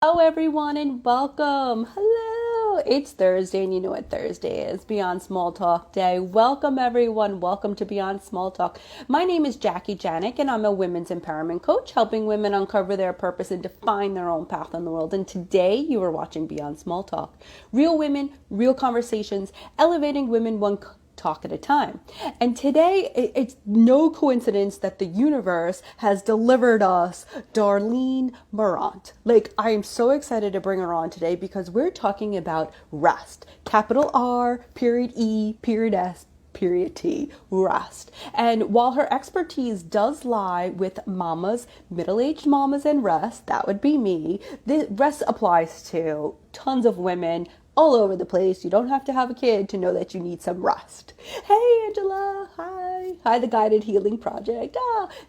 Hello, everyone, and welcome. Hello. It's Thursday, and you know what Thursday is, Beyond Small Talk Day. Welcome, everyone. Welcome to Beyond Small Talk. My name is Jackie Janik, and I'm a women's empowerment coach, helping women uncover their purpose and define their own path in the world. And today, you are watching Beyond Small Talk. Real women, real conversations, elevating women one talk at a time. And today, it's no coincidence that the universe has delivered us Darlene Morant. Like, I am so excited to bring her on today because we're talking about rest. Capital R, period E, period S, period T, rest. And while her expertise does lie with mamas, middle-aged mamas and rest, that would be me, the rest applies to tons of women all over the place. You don't have to have a kid to know that you need some rest. Hey, Angela. Hi. Hi, the Guided Healing Project.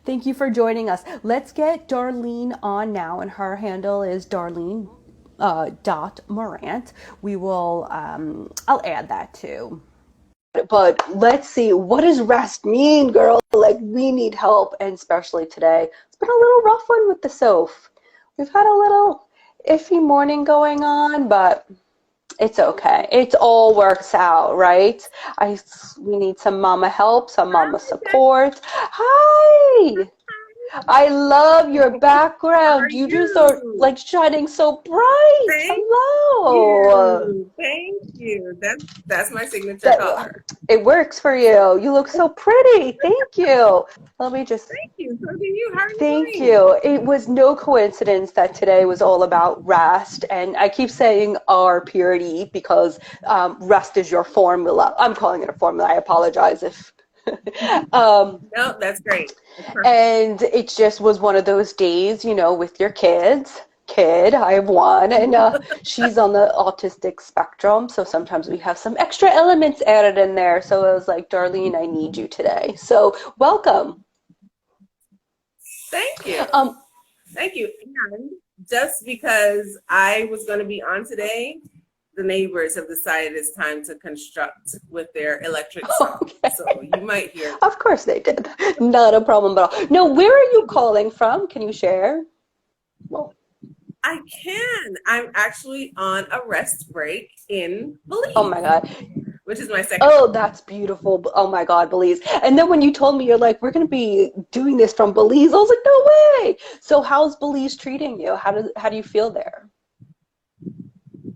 Thank you for joining us. Let's get Darlene on now, and her handle is Darlene dot Morant. We will, I'll add that too. But let's see, what does rest mean, girl? Like, we need help, and especially today. It's been a little rough one with the Soph. We've had a little iffy morning going on, but it's okay. It all works out, right? We need some mama help, some mama support. Hi! I love your How are background. You just are you? like shining so bright. Thank Hello. you. Thank you. That's my signature That color. it works for you. You look so pretty. Thank you. Let me just Thank you. So do you. How are you Thank doing? you. It was no coincidence that today was all about rest. And I keep saying R purity because rest is your formula. I'm calling it a formula. I apologize if. um, No, that's great. That's perfect. and it just was one of those days, with your kids. I have one, and she's on the autistic spectrum. So sometimes we have some extra elements added in there. So I was like, Darlene, I need you today. So welcome. Thank you. Um, Thank you. And just because I was going to be on today, the neighbors have decided it's time to construct with their electric saw. okay. So you might hear. Of course they did. Not a problem at all. No, where are you calling from? Can you share? Well, I can. I'm actually on a rest break in oh my Belize, God. which is my second Oh, home. that's beautiful. Oh my God, Belize. And then when you told me you're like, we're going to be doing this from Belize, I was like, no way. So how's Belize treating you? How do you feel there?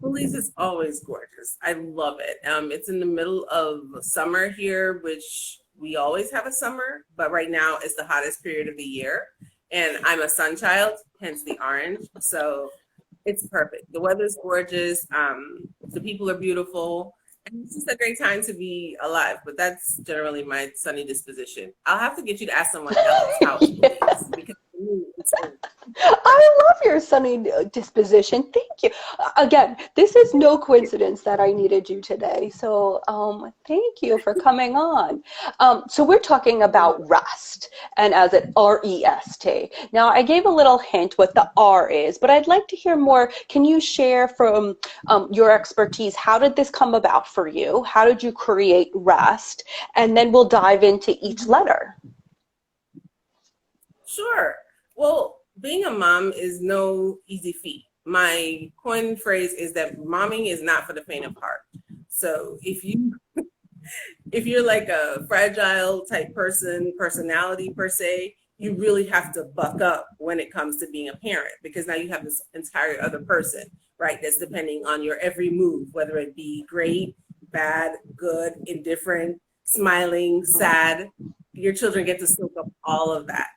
Belize is always gorgeous. I love it. It's in the middle of summer here, which we always have a summer, but right now it's the hottest period of the year. And I'm a sun child, hence the orange. So it's perfect. The weather's gorgeous. The people are beautiful. And it's just a great time to be alive. But that's generally my sunny disposition. I'll have to get you to ask someone else how it's Yeah. Belize because for me, it's I love your sunny disposition. Thank you. Again, this is no coincidence that I needed you today. So, thank you for coming on. So we're talking about rest and as it R-E-S-T. Now, I gave a little hint what the R is, but I'd like to hear more. Can you share from your expertise? How did this come about for you? How did you create rest? And then we'll dive into each letter. Sure. Well, being a mom is no easy feat. My coin phrase is that momming is not for the faint of heart. So if you're like a fragile type personality per se, you really have to buck up when it comes to being a parent because now you have this entire other person, right? That's depending on your every move, whether it be great, bad, good, indifferent, smiling, sad. Your children get to soak up all of that.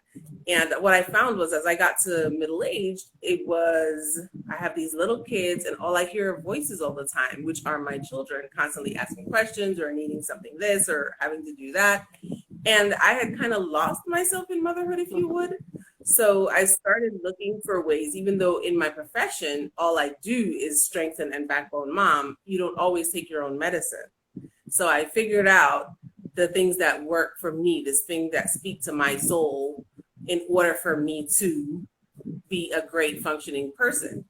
And what I found was as I got to middle aged, I have these little kids and all I hear are voices all the time, which are my children constantly asking questions or needing something this or having to do that. And I had kind of lost myself in motherhood, if you would. So I started looking for ways, even though in my profession, all I do is strengthen and backbone mom, you don't always take your own medicine. So I figured out the things that work for me, this thing that speak to my soul in order for me to be a great functioning person.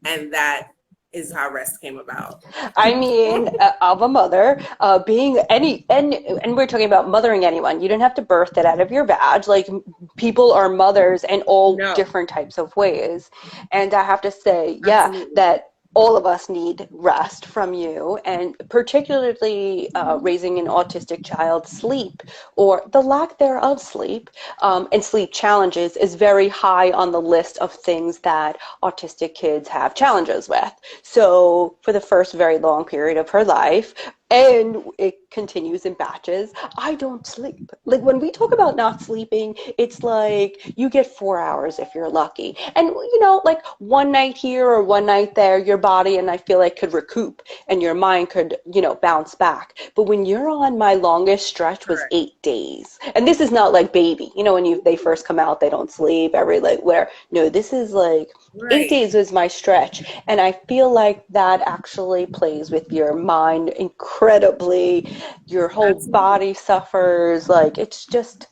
And that is how rest came about. I mean, of a mother, being and we're talking about mothering anyone. You don't have to birth it out of your vag. Like, people are mothers in all No, different types of ways. And I have to say, yeah, absolutely. that all of us need rest from you, and particularly raising an autistic child, sleep or the lack thereof sleep and sleep challenges is very high on the list of things that autistic kids have challenges with. So for the first very long period of her life, and it continues in batches, I don't sleep. Like, when we talk about not sleeping, it's like you get 4 hours if you're lucky. And, like, one night here or one night there, your body, and I feel like, could recoup and your mind could, bounce back. But when you're on, my longest stretch was Correct. 8 days. And this is not like baby. When they first come out, they don't sleep every, like, where. No, this is like eight Right. days was my stretch. And I feel like that actually plays with your mind incredibly. Your whole Absolutely. body suffers. Like, it's just,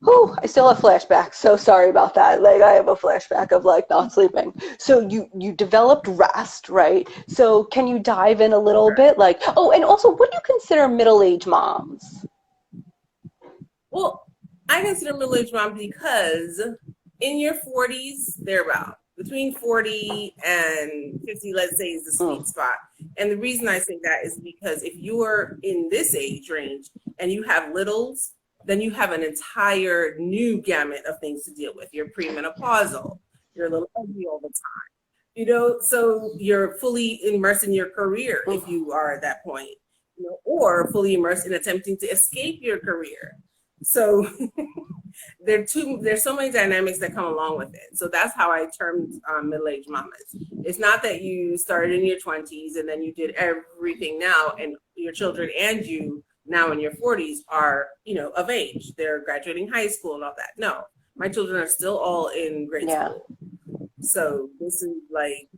whew, I still have flashbacks. So sorry about that. Like, I have a flashback of, like, not sleeping. So you developed rest, right? So can you dive in a little Correct. bit? Like, oh, and also, what do you consider middle-aged moms? Well, I consider middle-aged mom because in your 40s, thereabout, between 40 and 50, let's say, is the sweet Mm, spot. And the reason I say that is because if you're in this age range and you have littles, then you have an entire new gamut of things to deal with. You're premenopausal, you're a little ugly all the time, so you're fully immersed in your career if mm. you are at that point, or fully immersed in attempting to escape your career. So there's so many dynamics that come along with it. So that's how I termed middle-aged mamas. It's not that you started in your 20s and then you did everything now, and your children and you now in your 40s are, of age. They're graduating high school and all that. No, my children are still all in grade Yeah. school. So this is like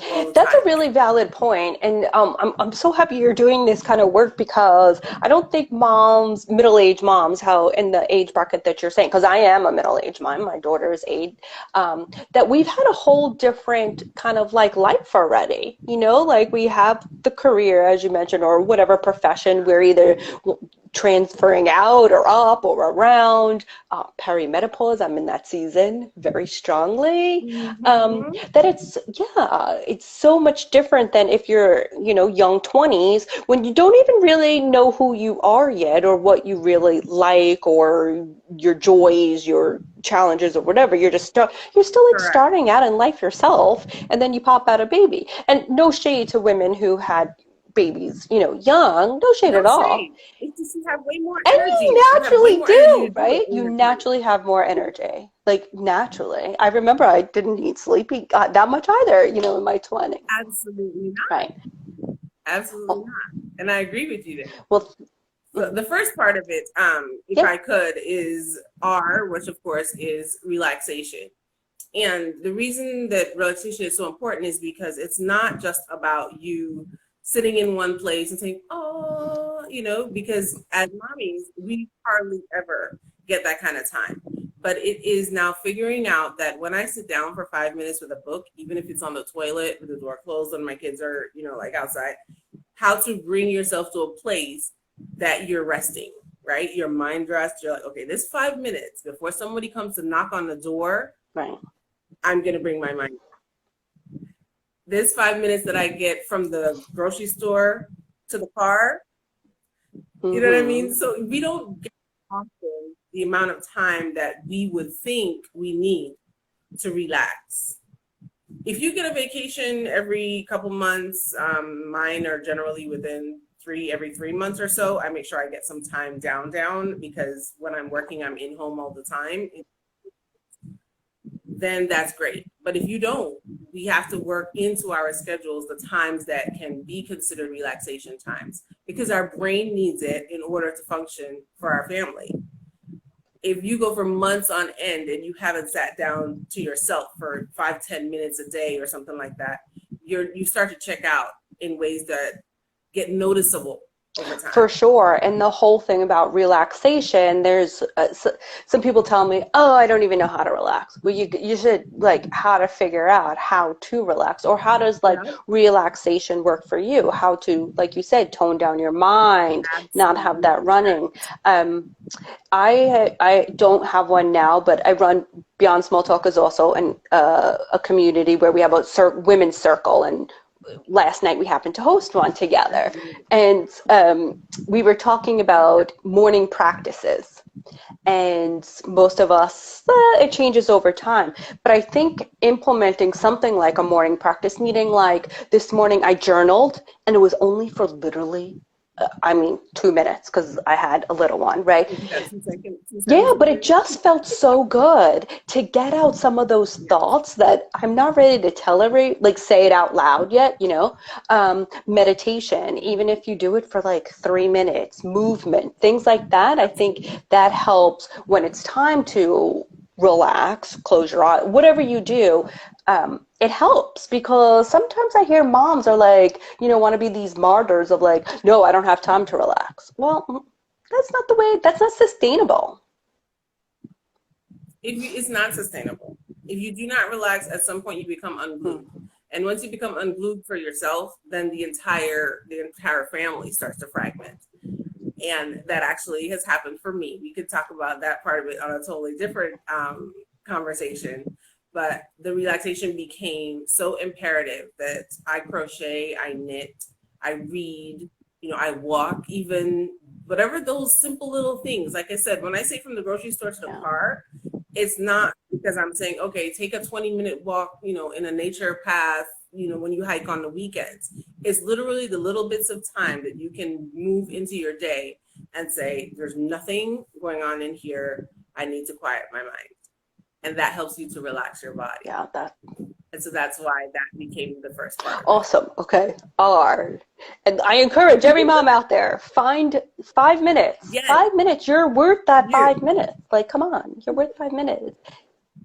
all the That's a time. really valid point, and I'm so happy you're doing this kind of work, because I don't think moms, middle-aged moms, how in the age bracket that you're saying, because I am a middle-aged mom, my daughter is 8, that we've had a whole different kind of, like, life already. Like, we have the career, as you mentioned, or whatever profession we're either transferring out or up or around. Perimenopause, I'm in that season very strongly. Mm-hmm. That it's, yeah, it's so much different than if you're, young 20s, when you don't even really know who you are yet, or what you really like, or your joys, your challenges, or whatever. You're still, like, Correct. starting out in life yourself, and then you pop out a baby. And no shade to women who had babies, young, no shade No at all. shade. It's just you have way more And energy. you You have way naturally more energy do, to do it right? in You your 20s. naturally have more energy. Like, naturally. I remember I didn't need sleepy that much either, in my 20s. Absolutely not. Right. Absolutely Oh, not. And I agree with you there. well, So mhm. the first part of it, if Yeah, I could, is R, which of course is relaxation. And the reason that relaxation is so important is because it's not just about you sitting in one place and saying, oh, because as mommies, we hardly ever get that kind of time. But it is now figuring out that when I sit down for 5 minutes with a book, even if it's on the toilet with the door closed and my kids are, like outside, how to bring yourself to a place that you're resting, right? Your mind rest. You're like, okay, this 5 minutes before somebody comes to knock on the door, right. I'm going to bring my mind. This 5 minutes that I get from the grocery store to the car, you know what I Mm-hmm. mean? So we don't get often the amount of time that we would think we need to relax. If you get a vacation every couple months, mine are generally within every 3 months or so. I make sure I get some time down because when I'm working, I'm in home all the time. Then that's great. But if you don't, we have to work into our schedules the times that can be considered relaxation times because our brain needs it in order to function for our family. If you go for months on end and you haven't sat down to yourself for 5-10 minutes a day or something like that, you start to check out in ways that get noticeable. over time. For sure. And the whole thing about relaxation, there's some people tell me, oh, I don't even know how to relax. Well, you should like how to figure out how to relax, or how does like relaxation work for you? How to, like you said, tone down your mind, not have that running. I don't have one now, but I run Beyond Small Talk is also a community where we have a women's circle, and last night we happened to host one together, and we were talking about morning practices, and most of us, it changes over time, but I think implementing something like a morning practice, meaning like this morning I journaled, and it was only for literally 2 minutes, because I had a little one, right? Yeah, but it just felt so good to get out some of those thoughts that I'm not ready to like say it out loud yet, meditation, even if you do it for like 3 minutes, movement, things like that. I think that helps when it's time to relax, close your eyes, whatever you do. It helps, because sometimes I hear moms are like, want to be these martyrs of like, no, I don't have time to relax. Well, that's not sustainable. It's not sustainable. If you do not relax, at some point you become unglued. And once you become unglued for yourself, then the entire family starts to fragment. And that actually has happened for me. We could talk about that part of it on a totally different conversation. But the relaxation became so imperative that I crochet, I knit, I read, I walk, even whatever those simple little things. Like I said, when I say from the grocery store to the car, it's not because I'm saying, okay, take a 20-minute walk, in a nature path, when you hike on the weekends. It's literally the little bits of time that you can move into your day and say, there's nothing going on in here. I need to quiet my mind. And that helps you to relax your body. Yeah, and so that's why that became the first part. Awesome. Okay. And I encourage every mom out there, find 5 minutes. Yes. 5 minutes. You're worth that 5 minutes. Like, come on. You're worth 5 minutes.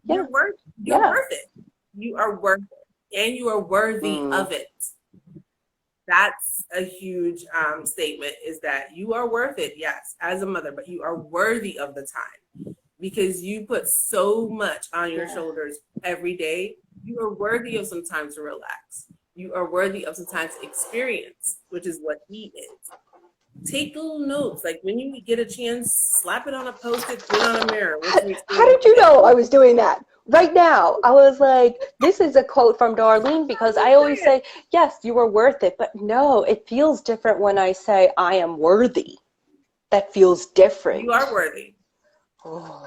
Yeah. You're worth it. You are worth it. And you are worthy of it. That's a huge statement, is that you are worth it, yes, as a mother, but you are worthy of the time, because you put so much on your shoulders every day. You are worthy of some time to relax. You are worthy of some time to experience, which is what he is. Take little notes. Like when you get a chance, slap it on a Post-it, put it on a mirror. How did you know I was doing that? Right now, I was like, this is a quote from Darlene, because I always say, yes, you are worth it. But no, it feels different when I say I am worthy. That feels different. You are worthy. Oh,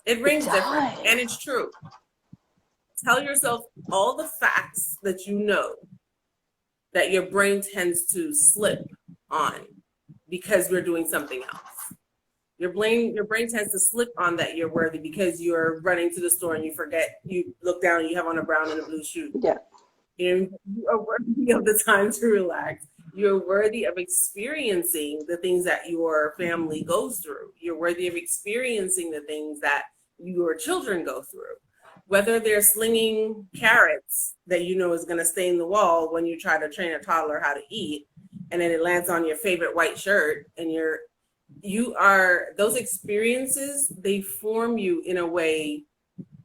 it rings different. And it's true. Tell yourself all the facts that you know that your brain tends to slip on because we're doing something else. Your brain tends to slip on that you're worthy because you're running to the store and you forget, you look down and you have on a brown and a blue shoe. Yeah. You are worthy of the time to relax. You're worthy of experiencing the things that your family goes through. You're worthy of experiencing the things that your children go through. Whether they're slinging carrots that is going to stain the wall when you try to train a toddler how to eat, and then it lands on your favorite white shirt, and those experiences, they form you in a way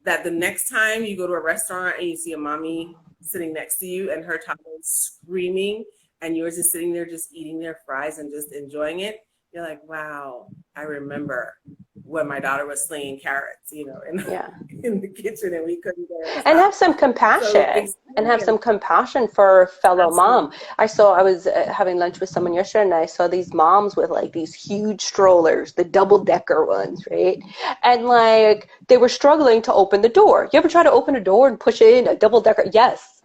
that the next time you go to a restaurant and you see a mommy sitting next to you and her toddler screaming and yours is sitting there just eating their fries and just enjoying it, you're like, wow, I remember when my daughter was slinging carrots, in the kitchen, and we couldn't get it. And have some compassion, for a fellow mom. I was having lunch with someone yesterday, and I saw these moms with like these huge strollers, the double-decker ones, right? And like they were struggling to open the door. You ever try to open a door and push in a double-decker? Yes.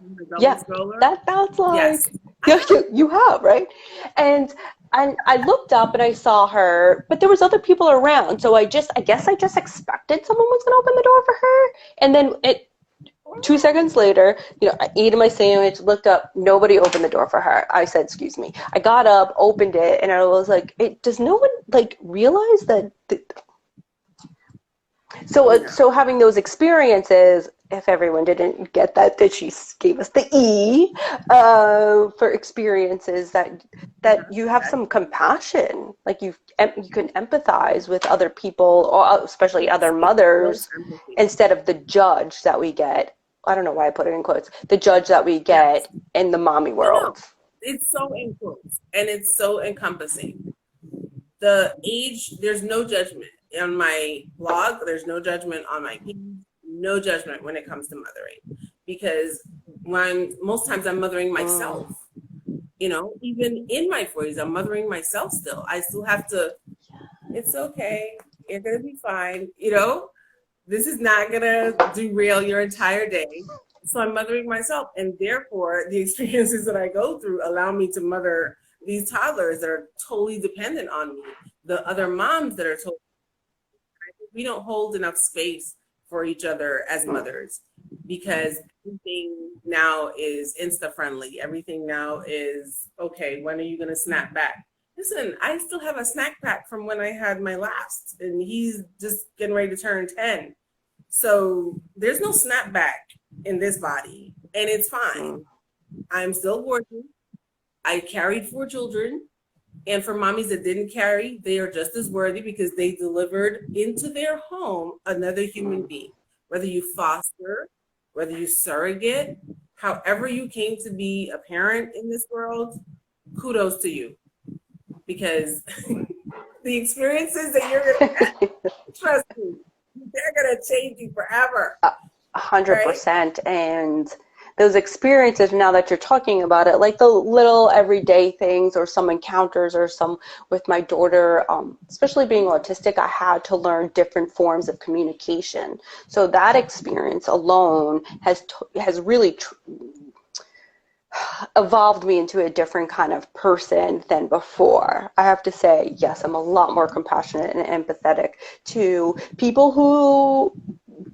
Stroller? That's like, yes. You have, right? And I looked up and I saw her, but there was other people around. So I guess I just expected someone was going to open the door for her. And then 2 seconds later, I ate my sandwich, looked up, nobody opened the door for her. I said, excuse me. I got up, opened it, and I was like, does no one like realize that? So having those experiences if everyone didn't get that she gave us the E for experiences that you have some compassion, like you can empathize with other people, or especially other It was mothers, empathy. instead of the judge that we get. I don't know why I put it in quotes. The judge that we Yes. get in the mommy No, world. it's so enclosed and it's so encompassing. The age, there's no judgment on my blog. There's no judgment on my page. No judgment when it comes to mothering, because when most times I'm mothering myself. Mm. Even in my 40s, I'm mothering myself still. I still have to. It's okay. You're gonna be fine. This is not gonna derail your entire day. So I'm mothering myself, and therefore the experiences that I go through allow me to mother these toddlers that are totally dependent on me. The other moms that are totally, we don't hold enough space for each other as mothers, because everything now is insta friendly. Everything now is okay. When are you gonna snap back? Listen, I still have a snack pack from when I had my last, and he's just getting ready to turn 10. So there's no snapback in this body, and it's fine. I'm still working. I carried 4 children, and for mommies that didn't carry, they are just as worthy, because they delivered into their home another human being. Whether you foster, whether you surrogate, however you came to be a parent in this world, kudos to you, because the experiences that you're going to, trust me, they're going to change you forever. 100%. And those experiences, now that you're talking about it, like the little everyday things or some encounters or some with my daughter, especially being autistic, I had to learn different forms of communication. So that experience alone has really evolved me into a different kind of person than before. I have to say, yes, I'm a lot more compassionate and empathetic to people who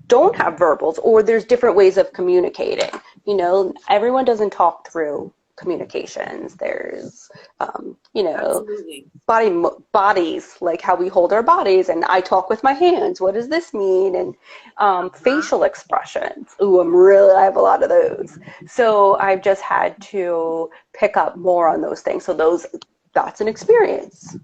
don't have verbals, or there's different ways of communicating. Everyone doesn't talk through communications. There's, Absolutely. bodies, like how we hold our bodies, and I talk with my hands. What does this mean? And facial expressions. Ooh, I have a lot of those. So I've just had to pick up more on those things. So that's an experience.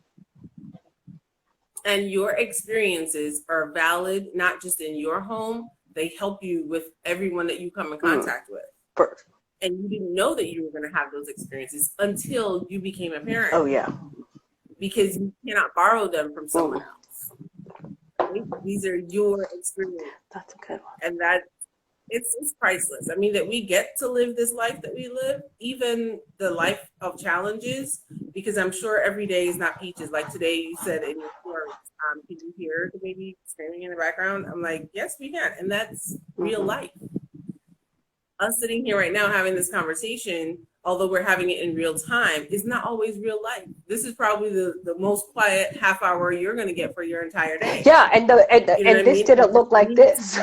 And your experiences are valid, not just in your home. They help you with everyone that you come in contact with. First. And you didn't know that you were going to have those experiences until you became a parent. Oh, yeah. Because you cannot borrow them from someone else. Right? These are your experiences. That's a good one. And it's priceless. I mean, that we get to live this life that we live, even the life of challenges, because I'm sure every day is not peaches. Like today, you said in your stories, can you hear the baby screaming in the background? I'm like, yes, we can. And that's real life. Us sitting here right now having this conversation, although we're having it in real time, is not always real life. This is probably the most quiet half hour you're going to get for your entire day. Yeah, and this didn't look like this.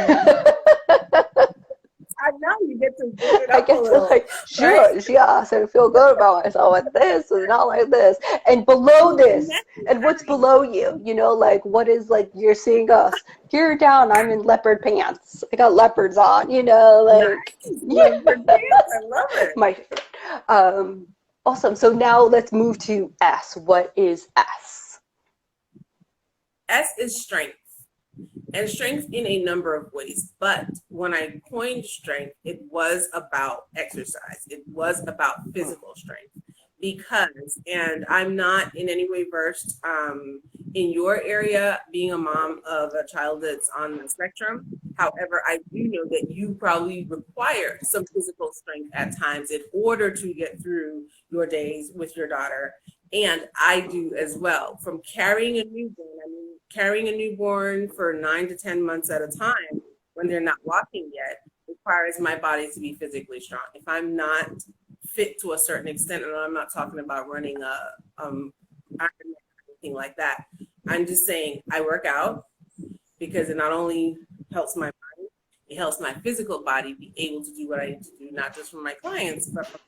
I know you get to build it up a little. Sure, yes, and feel good about myself. Like, this is not like this. And below this, and what's below you? Like, what is, like, you're seeing us. Here down, I'm in leopard pants. I got leopards on, like. Nice. Leopard pants. I love it. My favorite. Awesome. So now let's move to S. What is S? S is strength. And strength in a number of ways. But when I coined strength, it was about exercise. It was about physical strength. Because, and I'm not in any way versed in your area, being a mom of a child that's on the spectrum. However, I do know that you probably require some physical strength at times in order to get through your days with your daughter. And I do as well. From carrying a newborn for 9 to 10 months at a time when they're not walking yet requires my body to be physically strong. If I'm not fit to a certain extent, and I'm not talking about running anything like that, I'm just saying I work out because it not only helps my body, it helps my physical body be able to do what I need to do, not just for my clients, but for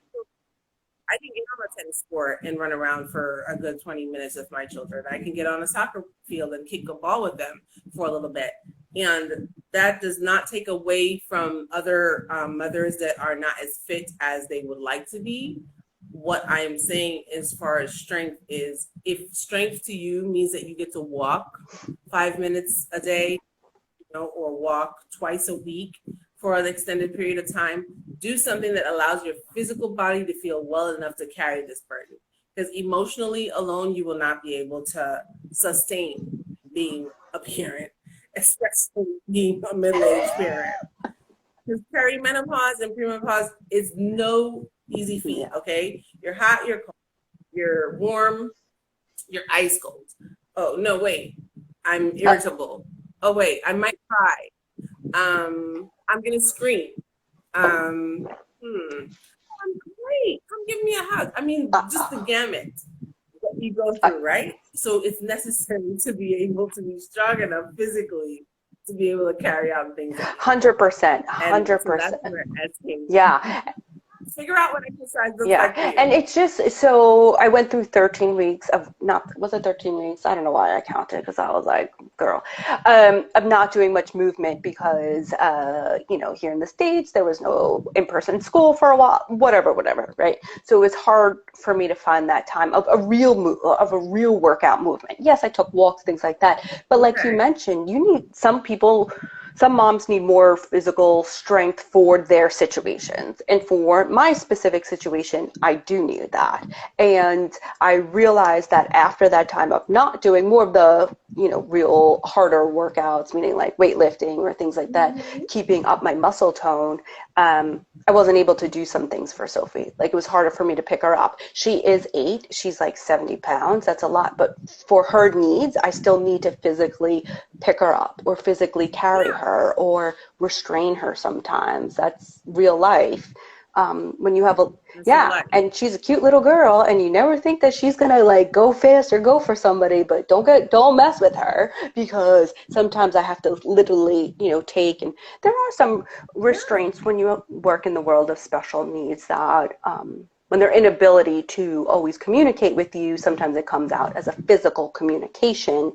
I can get on a tennis court and run around for a good 20 minutes with my children. I can get on a soccer field and kick a ball with them for a little bit. And that does not take away from other mothers that are not as fit as they would like to be. What I am saying as far as strength is, if strength to you means that you get to walk 5 minutes a day, or walk twice a week for an extended period of time, do something that allows your physical body to feel well enough to carry this burden. Because emotionally alone, you will not be able to sustain being a parent, especially being a middle-aged parent. Because perimenopause and premenopause is no easy feat, okay? You're hot, you're cold, you're warm, you're ice cold. Oh, no, wait, I'm irritable. Oh, wait, I might cry. I'm gonna scream. I'm great. Come give me a hug. I mean, just the gamut that you go through, right? So it's necessary to be able to be strong enough physically to be able to carry out things. 100%. 100%. Yeah. Figure out what exercise looks like for you. And it's just, so I went through 13 weeks of was it 13 weeks? I don't know why I counted, because I was like, girl, of not doing much movement because, here in the States, there was no in-person school for a while, whatever, right? So it was hard for me to find that time of a real workout movement. Yes, I took walks, things like that. But like you mentioned, you need some moms need more physical strength for their situations. And for my specific situation, I do need that. And I realized that after that time of not doing more of the, real harder workouts, meaning like weightlifting or things like that, keeping up my muscle tone, I wasn't able to do some things for Sophie. Like, it was harder for me to pick her up. She is 8. She's like 70 pounds. That's a lot. But for her needs, I still need to physically pick her up or physically carry her or restrain her sometimes. That's real life. When you have and she's a cute little girl, and you never think that she's gonna like go fast or go for somebody, but don't mess with her, because sometimes I have to literally, take, and there are some restraints when you work in the world of special needs that, when their inability to always communicate with you, sometimes it comes out as a physical communication.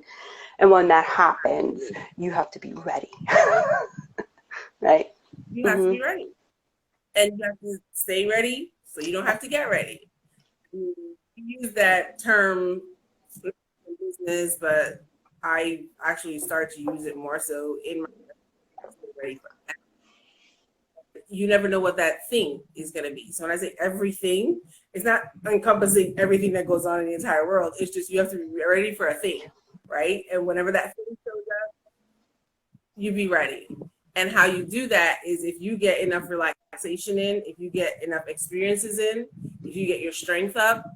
And when that happens, you have to be ready. Right? You have to be ready. And you have to stay ready so you don't have to get ready. You use that term in business, but I actually started to use it more so in my ready for that. You never know what that thing is going to be. So when I say everything, it's not encompassing everything that goes on in the entire world. It's just you have to be ready for a thing, right? And whenever that thing shows up, you be ready. And how you do that is if you get enough relaxation in, if you get enough experiences in, if you get your strength up,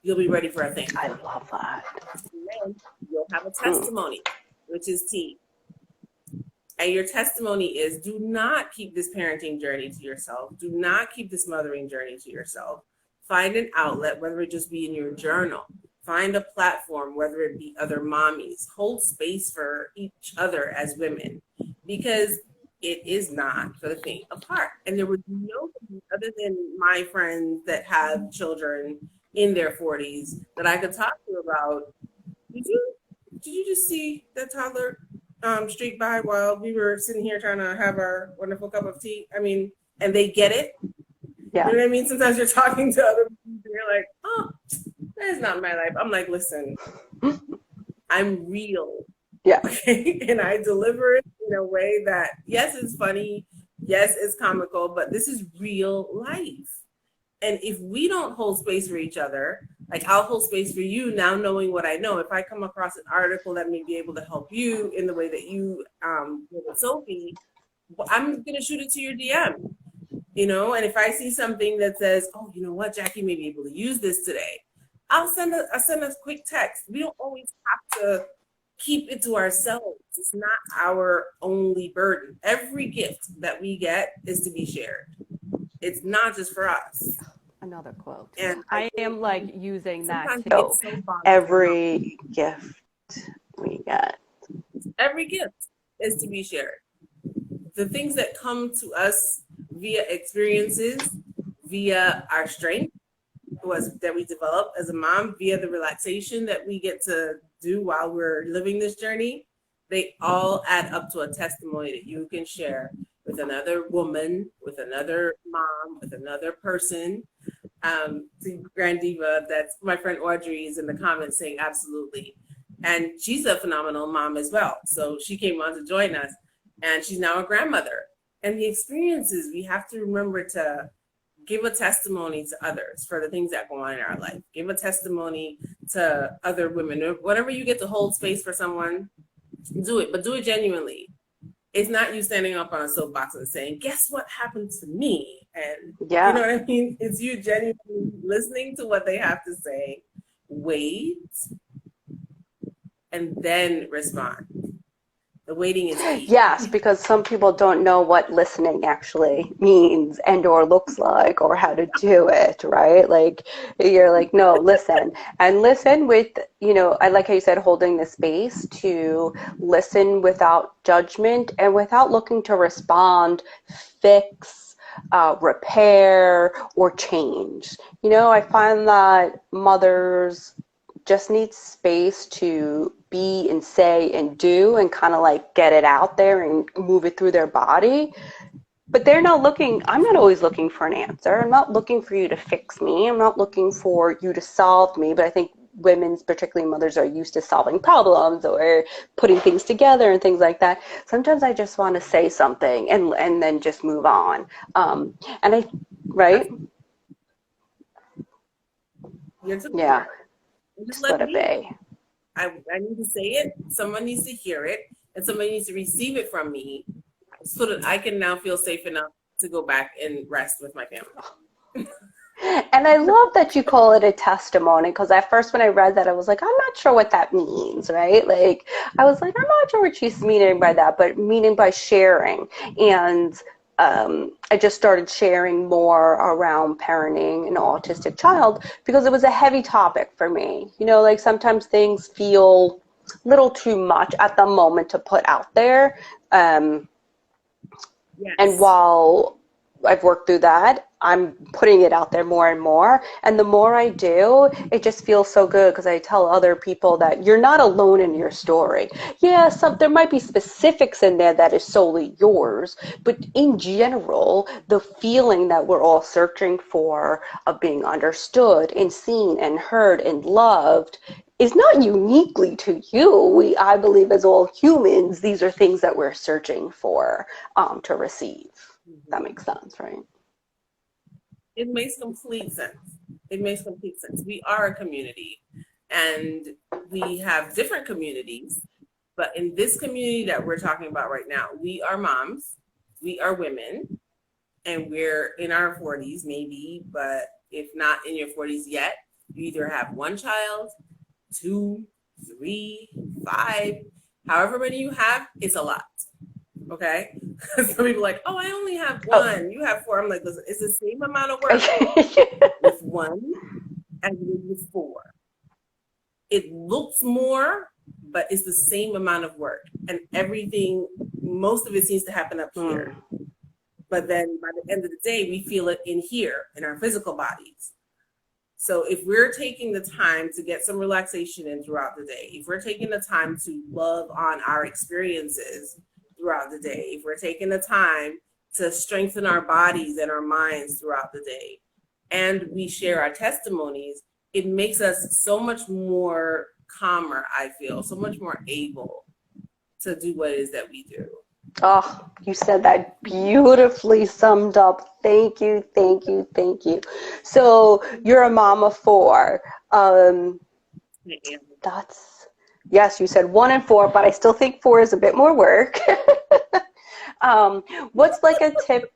you'll be ready for a thing. I love that. And then you'll have a testimony, which is T. And your testimony is, do not keep this parenting journey to yourself. Do not keep this mothering journey to yourself. Find an outlet, whether it just be in your journal. Find a platform, whether it be other mommies. Hold space for each other as women, because it is not for the faint of heart. And there would be nobody other than my friends that have children in their 40s that I could talk to about, did you just see that toddler streak by while we were sitting here trying to have our wonderful cup of tea? I mean, and they get it. Yeah. You know what I mean? Sometimes you're talking to other people and you're like, oh, that's not my life. I'm like, listen, I'm real. Yeah. Okay? And I deliver it in a way that, yes, it's funny. Yes, it's comical, but this is real life. And if we don't hold space for each other, like I'll hold space for you now knowing what I know. If I come across an article that may be able to help you in the way that you did with Sophie, I'm going to shoot it to your DM. And if I see something that says, oh, you know what, Jackie may be able to use this today, I'll send a quick text. We don't always have to keep it to ourselves. It's not our only burden. Every gift that we get is to be shared. It's not just for us. Another quote. And I am like using that too. So every gift we get. Every gift is to be shared. The things that come to us via experiences, via our strength, was that we developed as a mom via the relaxation that we get to do while we're living this journey, they all add up to a testimony that you can share with another woman, with another mom, with another person. To Grand Diva, that's my friend Audrey is in the comments saying absolutely. And she's a phenomenal mom as well. So she came on to join us, and she's now a grandmother. And the experiences, we have to remember to give a testimony to others for the things that go on in our life. Give a testimony to other women. Whenever you get to hold space for someone, do it, but do it genuinely. It's not you standing up on a soapbox and saying, guess what happened to me? And Yeah. you know what I mean? It's you genuinely listening to what they have to say, wait, and then respond. The waiting is key. Yes, because some people don't know what listening actually means and or looks like or how to do it, right? Like you're like, no, listen. And listen with, I like how you said holding the space to listen without judgment and without looking to respond, fix, repair, or change. I find that mothers just need space to be and say and do and kind of like get it out there and move it through their body. But I'm not always looking for an answer. I'm not looking for you to fix me. I'm not looking for you to solve me. But I think women's, particularly mothers, are used to solving problems or putting things together and things like that. Sometimes I just want to say something and then just move on. Right? Yeah. Just Let let it me. be. I need to say it. Someone needs to hear it, and somebody needs to receive it from me, so that I can now feel safe enough to go back and rest with my family. And I love that you call it a testimony, because at first when I read that, I was like, I'm not sure what that means, right? Like, I was like, I'm not sure what she's meaning by that, but meaning by sharing. And I just started sharing more around parenting an autistic child because it was a heavy topic for me. Like sometimes things feel a little too much at the moment to put out there. Yes. And while I've worked through that, I'm putting it out there more and more. And the more I do, it just feels so good because I tell other people that you're not alone in your story. Yeah, there might be specifics in there that is solely yours, but in general, the feeling that we're all searching for of being understood and seen and heard and loved is not uniquely to you. I believe as all humans, these are things that we're searching for to receive. That makes sense, right? It makes complete sense. It makes complete sense. We are a community, and we have different communities, but in this community that we're talking about right now, we are moms, we are women, and we're in our 40s maybe, but if not in your 40s yet, you either have one child, 2, 3, 5, however many you have, it's a lot. Okay? Some people are like, oh, I only have one. You have 4. I'm like, listen, it's the same amount of work with 1 as with 4. It looks more, but it's the same amount of work. And everything, most of it seems to happen up here. But then by the end of the day, we feel it in here, in our physical bodies. So if we're taking the time to get some relaxation in throughout the day, if we're taking the time to love on our experiences throughout the day, if we're taking the time to strengthen our bodies and our minds throughout the day, and we share our testimonies, it makes us so much more calmer, I feel, so much more able to do what it is that we do. Oh, you said that beautifully summed up. Thank you, thank you, thank you. So you're a mom of 4. Yes, you said 1 and 4, but I still think 4 is a bit more work. What's like a tip?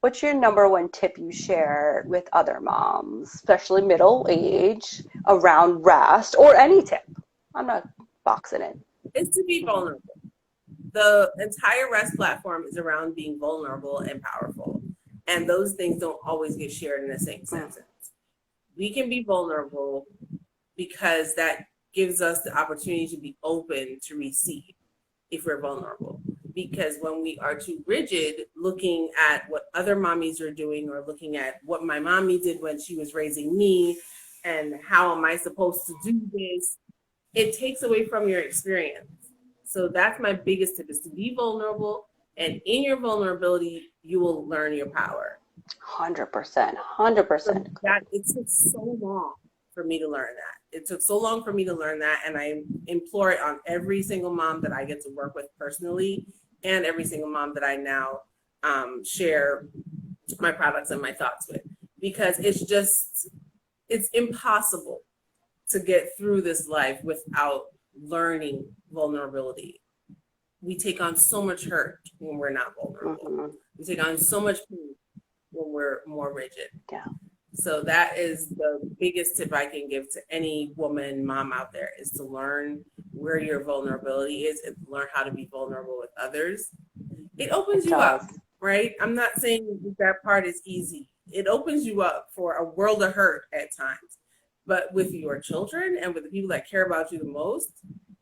What's your number one tip you share with other moms, especially middle age, around rest, or any tip? I'm not boxing it. It's to be vulnerable. The entire R.E.S.T platform is around being vulnerable and powerful. And those things don't always get shared in the same sentence. We can be vulnerable because that gives us the opportunity to be open to receive if we're vulnerable. because when we are too rigid, looking at what other mommies are doing or looking at what my mommy did when she was raising me and how am I supposed to do this, it takes away from your experience. So that's my biggest tip, is to be vulnerable. And in your vulnerability, you will learn your power. 100%, 100%. That it took so long for me to learn that. It took so long for me to learn that. And I implore it on every single mom that I get to work with personally and every single mom that I now share my products and my thoughts with. Because it's impossible to get through this life without learning vulnerability. We take on so much hurt when we're not vulnerable. Mm-hmm. We take on so much pain when we're more rigid. Yeah. So that is the biggest tip I can give to any woman, mom out there, is to learn where your vulnerability is and learn how to be vulnerable with others. It opens you up, right? I'm not saying that part is easy. It opens you up for a world of hurt at times. But with your children and with the people that care about you the most,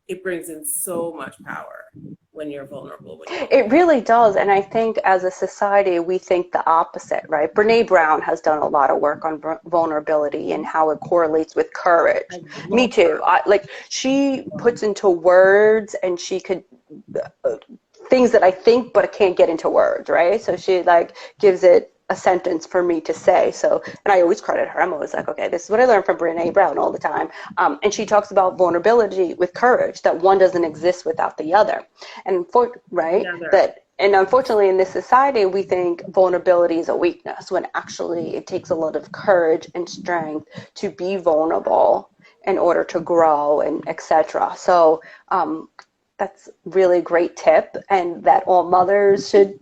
it brings in so much power when you're vulnerable. It really does. And I think as a society, we think the opposite, right? Brene Brown has done a lot of work on vulnerability and how it correlates with courage. Me too. She puts into words, and she could things that I think, but I can't get into words, right? So she gives it a sentence for me to say. So, and I always credit her. I'm always like, okay, this is what I learned from Brene Brown all the time. And she talks about vulnerability with courage, that one doesn't exist without the other. And and unfortunately in this society, we think vulnerability is a weakness, when actually it takes a lot of courage and strength to be vulnerable in order to grow and etc. So, that's really a great tip, and that all mothers should,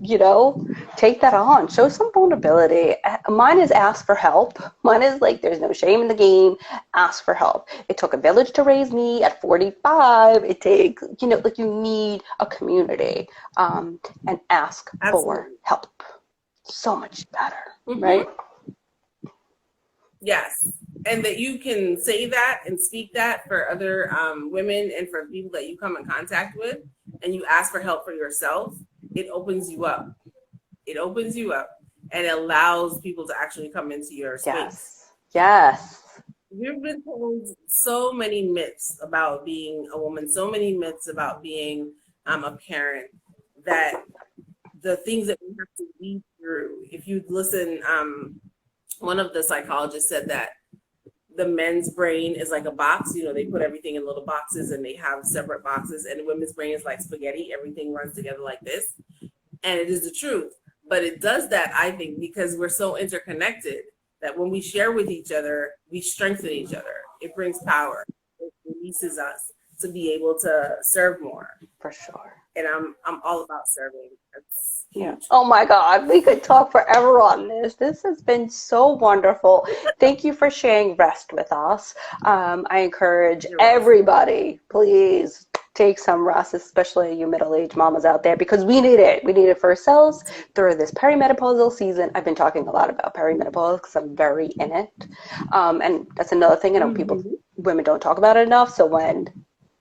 take that on. Show some vulnerability. Mine is ask for help. Mine is there's no shame in the game. Ask for help. It took a village to raise me at 45. It takes, you need a community, and ask for help. So much better, right? Yes. And that you can say that and speak that for other women and for people that you come in contact with, and you ask for help for yourself, it opens you up. It opens you up and it allows people to actually come into your space. Yes. We've been told so many myths about being a woman, so many myths about being a parent, that the things that we have to weed through. If you listen, one of the psychologists said that the men's brain is like a box. They put everything in little boxes and they have separate boxes. And the women's brain is like spaghetti. Everything runs together like this. And it is the truth. But it does that, I think, because we're so interconnected that when we share with each other, we strengthen each other. It brings power. It releases us to be able to serve more. For sure. And I'm all about serving. That's huge. Yeah. Oh my God, we could talk forever on this. This has been so wonderful. Thank you for sharing R.E.S.T with us. I encourage everybody, please take some R.E.S T, especially you middle-aged mamas out there, because we need it. We need it for ourselves through this perimenopausal season. I've been talking a lot about perimenopause because I'm very in it. And that's another thing I know women don't talk about it enough. So when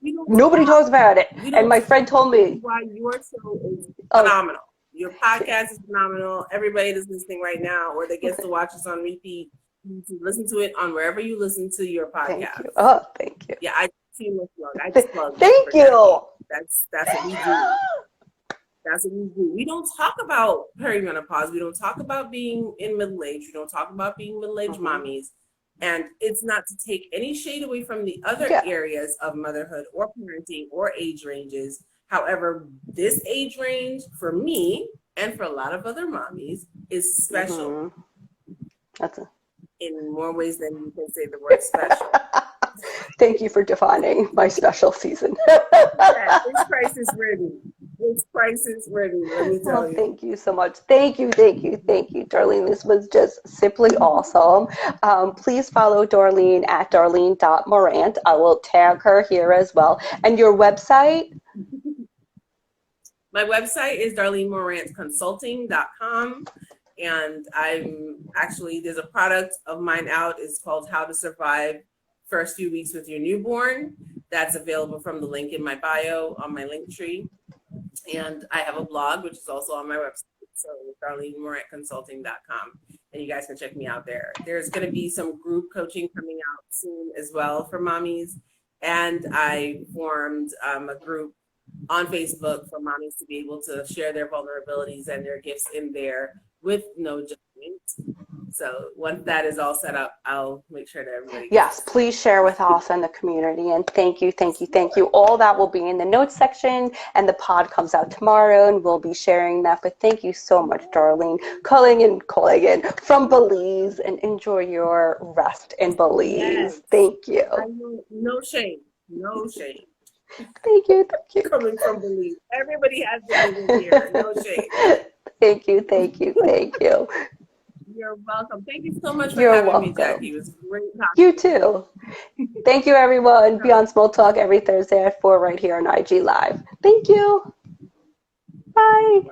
nobody talks about it, and my friend told me why your show is phenomenal. Your podcast is phenomenal. Everybody that's listening right now, or that gets to watch us on repeat, you can listen to it on wherever you listen to your podcast. Thank you. Oh, thank you. Yeah, I just plug. Thank you. That's what we do. That's what we do. We don't talk about perimenopause. We don't talk about being in middle age. We don't talk about being middle-aged mommies. And it's not to take any shade away from the other areas of motherhood or parenting or age ranges. However, this age range for me and for a lot of other mommies is special. In more ways than you can say the word special. Thank you for defining my special season. It's crisis ready. It's crisis ready, let me tell you. Thank you so much. Thank you, Darlene. This was just simply awesome. Please follow Darlene at Darlene.Morant. I will tag her here as well. And your website? My website is DarleneMorantConsulting.com. And there's a product of mine out. It's called How to Survive First Few Weeks with Your Newborn. That's available from the link in my bio on my link tree. And I have a blog, which is also on my website. So DarleneMorantConsulting.com. And you guys can check me out there. There's going to be some group coaching coming out soon as well for mommies. And I formed a group on Facebook for mommies to be able to share their vulnerabilities and their gifts in there with no judgment. So once that is all set up, I'll make sure that everybody Yes, please share with us and the community. And thank you, thank you, thank you. All that will be in the notes section, and the pod comes out tomorrow, and we'll be sharing that. But thank you so much, Darlene, calling in from Belize, and enjoy your rest in Belize. Yes. Thank you. No shame. No shame. Thank you, thank you. Coming from Belize. Everybody has to live here. No shame. Thank you, thank you, thank you. You're welcome. Thank you so much for You're having welcome. me, Jackie. It was great talking. You too. Thank you, everyone. Beyond Small Talk every Thursday at 4 right here on IG Live. Thank you. Bye.